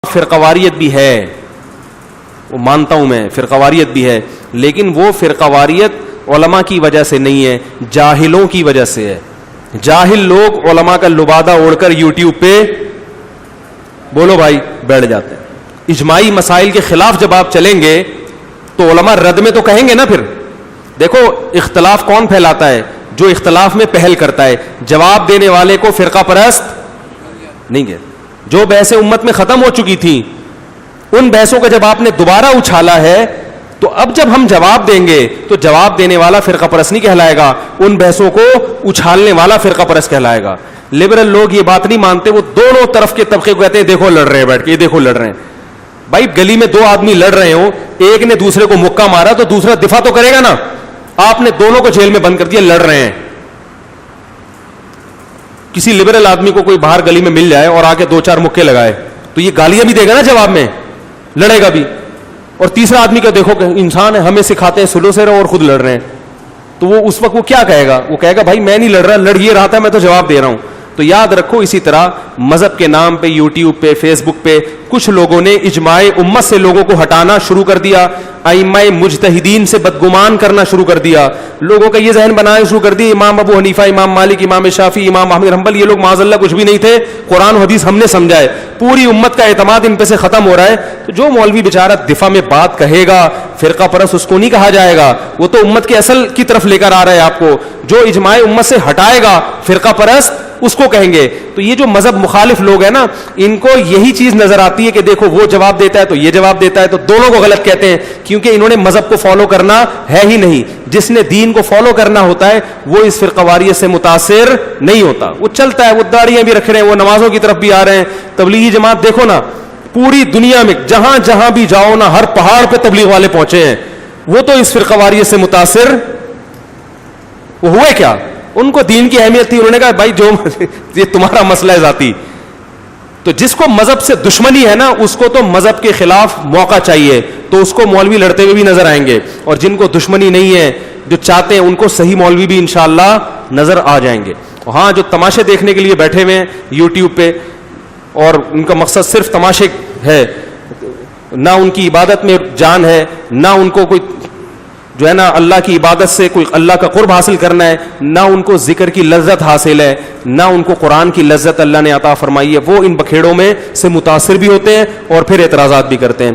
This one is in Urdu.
فرقواریت بھی ہے، وہ مانتا ہوں میں فرقواریت بھی ہے، لیکن وہ فرقواریت علماء کی وجہ سے نہیں ہے، جاہلوں کی وجہ سے ہے. جاہل لوگ علماء کا لبادہ اوڑھ کر یوٹیوب پہ بولو بھائی بیٹھ جاتے ہیں. اجماعی مسائل کے خلاف جب آپ چلیں گے تو علماء رد میں تو کہیں گے نا. پھر دیکھو اختلاف کون پھیلاتا ہے؟ جو اختلاف میں پہل کرتا ہے. جواب دینے والے کو فرقہ پرست نہیں گئے. جو بحثیں امت میں ختم ہو چکی تھیں ان بحثوں کا جب آپ نے دوبارہ اچھالا ہے تو اب جب ہم جواب دیں گے تو جواب دینے والا فرقہ پرست نہیں کہلائے گا، ان بحثوں کو اچھالنے والا فرقہ پرست کہلائے گا. لبرل لوگ یہ بات نہیں مانتے، وہ دونوں طرف کے طبقے کو کہتے ہیں دیکھو لڑ رہے ہیں بیٹھ کے، یہ دیکھو لڑ رہے ہیں. بھائی گلی میں دو آدمی لڑ رہے ہوں، ایک نے دوسرے کو مکہ مارا تو دوسرا دفاع تو کرے گا نا. آپ نے دونوں کو جیل میں بند کر دیا، لڑ رہے ہیں. کسی لبرل آدمی کو کوئی باہر گلی میں مل جائے اور آ کے دو چار مکے لگائے تو یہ گالیاں بھی دے گا نا، جواب میں لڑے گا بھی. اور تیسرا آدمی کا دیکھو کہ انسان ہے، ہمیں سکھاتے ہیں سلو سے رہو اور خود لڑ رہے ہیں، تو وہ اس وقت وہ کیا کہے گا؟ وہ کہے گا بھائی میں نہیں لڑ رہا، لڑ یہ رہا تھا، میں تو جواب دے رہا ہوں. تو یاد رکھو اسی طرح مذہب کے نام پہ یوٹیوب پہ فیس بک پہ کچھ لوگوں نے اجماع امت سے لوگوں کو ہٹانا شروع کر دیا، ائمہ مجتہدین سے بدگمان کرنا شروع کر دیا، لوگوں کا یہ ذہن بنانا شروع کر دیا امام ابو حنیفہ، امام مالک، امام شافعی، امام احمد حنبل یہ لوگ معاذ اللہ کچھ بھی نہیں تھے، قرآن و حدیث ہم نے سمجھائے. پوری امت کا اعتماد ان پہ سے ختم ہو رہا ہے. تو جو مولوی بیچارہ دفاع میں بات کہے گا فرقہ پرست اس کو نہیں کہا جائے گا، وہ تو امت کے اصل کی طرف لے کر آ رہا ہے آپ کو. جو اجماع امت سے ہٹائے گا فرقہ پرست اس کو کہیں گے. تو یہ جو مذہب مخالف لوگ ہیں نا، ان کو یہی چیز نظر آتی ہے کہ دیکھو وہ جواب دیتا ہے تو یہ جواب دیتا ہے، تو دونوں کو غلط کہتے ہیں، کیونکہ انہوں نے مذہب کو فالو کرنا ہے ہی نہیں. جس نے دین کو فالو کرنا ہوتا ہے وہ اس فرقواریت سے متاثر نہیں ہوتا. وہ چلتا ہے، وہ داڑیاں بھی رکھ رہے ہیں، وہ نمازوں کی طرف بھی آ رہے ہیں. تبلیغی جماعت دیکھو نا، پوری دنیا میں جہاں جہاں بھی جاؤ نا، ہر پہاڑ پہ تبلیغ والے پہنچے ہیں. وہ تو اس فرقواریت سے متاثر وہ ہوئے کیا؟ ان کو دین کی اہمیت تھی، انہوں نے کہا بھائی جو یہ تمہارا مسئلہ ہے ذاتی. تو جس کو مذہب سے دشمنی ہے نا اس کو تو مذہب کے خلاف موقع چاہیے، تو اس کو مولوی لڑتے ہوئے بھی نظر آئیں گے. اور جن کو دشمنی نہیں ہے، جو چاہتے ہیں، ان کو صحیح مولوی بھی انشاءاللہ نظر آ جائیں گے. ہاں جو تماشے دیکھنے کے لیے بیٹھے ہوئے ہیں یوٹیوب پہ اور ان کا مقصد صرف تماشے ہے، نہ ان کی عبادت میں جان ہے، نہ ان کو کوئی جو ہے نا اللہ کی عبادت سے کوئی اللہ کا قرب حاصل کرنا ہے، نہ ان کو ذکر کی لذت حاصل ہے، نہ ان کو قرآن کی لذت اللہ نے عطا فرمائی ہے، وہ ان بکھیڑوں میں سے متاثر بھی ہوتے ہیں اور پھر اعتراضات بھی کرتے ہیں.